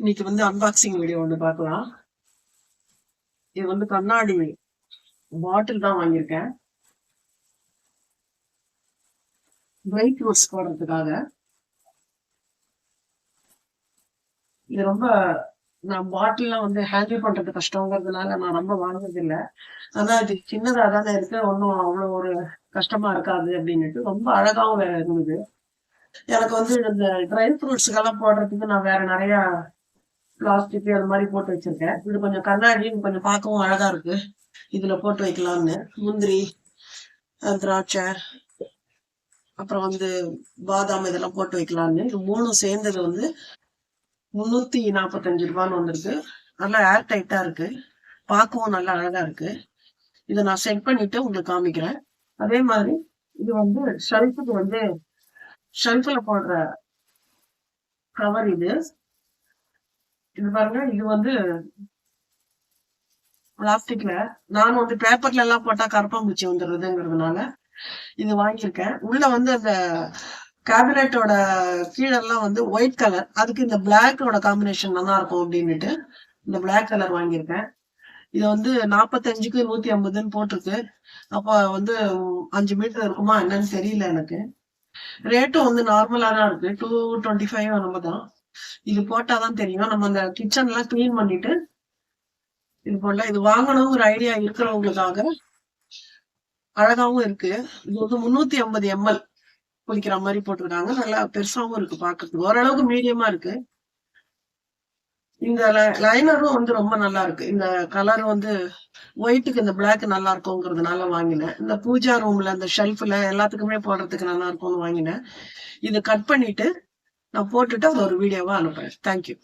இன்னைக்கு வந்து unboxing video ஒன்று பார்க்கலாம். இது வந்து கண்ணாடி பாட்டில் தான் வாங்கியிருக்கேன். ட்ரை ஃப்ரூட்ஸ் போடுறதுக்காக. இது ரொம்ப நான் பாட்டில்லாம் வந்து ஹேண்டில் பண்றது கஷ்டங்கிறதுனால நான் ரொம்ப வாங்குறது இல்லை. ஆனா இது சின்னதா தானே இருக்கு, ஒன்றும் அவ்வளோ ஒரு கஷ்டமா இருக்காது அப்படின்னுட்டு ரொம்ப அழகாவும் வேற இருந்தது. எனக்கு வந்து இந்த ட்ரை ஃப்ரூட்ஸுக்கெல்லாம் போடுறதுக்கு நான் வேற நிறைய பிளாஸ்டிக் அது மாதிரி போட்டு வச்சிருக்கேன். இது கொஞ்சம் கண்ணாடி கொஞ்சம் பார்க்கவும் அழகா இருக்கு. இதுல போட்டு வைக்கலாம்னு முந்திரி, திராட்சை, அப்புறம் வந்து பாதாம் இதெல்லாம் போட்டு வைக்கலாம்னு இது மூணும் சேர்ந்தது வந்து 345 ரூபான்னு வந்திருக்கு. நல்லா ஏர் டைட்டா இருக்கு, பார்க்கவும் நல்லா அழகா இருக்கு. இதை நான் செட் பண்ணிட்டு உங்களுக்கு காமிக்கிறேன். அதே மாதிரி இது வந்து ஷெல்ஃபுக்கு வந்து ஷெல்ஃபில் போடுற கவர். இது பாருங்க, இது வந்து பிளாஸ்டிக்ல. நான் வந்து பேப்பர்ல எல்லாம் போட்டா கரப்பாம்பூச்சி வந்துடுறதுங்கிறதுனால இது வாங்கியிருக்கேன். உள்ள வந்து அந்த கேபினட்டோட கீழெல்லாம் வந்து ஒயிட் கலர், அதுக்கு இந்த பிளாக்கோட காம்பினேஷன் நல்லா இருக்கும் அப்படின்னுட்டு இந்த பிளாக் கலர் வாங்கியிருக்கேன். இது வந்து 45க்கு 150ன்னு போட்டிருக்கு. அப்போ வந்து 5 மீட்டர் இருக்குமா என்னன்னு தெரியல எனக்கு. ரேட்டும் வந்து நார்மலா தான் இருக்கு, 225 நம்ம தான். இது போட்டாதான் தெரியும். நம்ம அந்த கிச்சன் எல்லாம் கிளீன் பண்ணிட்டு இது போல இது வாங்கணுங்கிற ஐடியா இருக்கிறவங்களுக்காக அழகாவும் இருக்கு. இது வந்து 350 ml குளிக்கிற மாதிரி போட்டிருக்காங்க. நல்லா பெருசாவும் இருக்கு, பாக்குறதுக்கு ஓரளவுக்கு மீடியமா இருக்கு. இந்த லைனரும் வந்து ரொம்ப நல்லா இருக்கு. இந்த கலர் வந்து ஒயிட்டுக்கு இந்த பிளாக் நல்லா இருக்குங்கிறதுனால வாங்கினேன். இந்த பூஜா ரூம்ல அந்த ஷெல்ஃப்ல எல்லாத்துக்குமே போடுறதுக்கு நல்லா இருக்கும்னு வாங்கினேன். இதை கட் பண்ணிட்டு நான் போட்டுட்டு அதை ஒரு வீடியோவா அனுப்புறேன். தேங்க்யூ.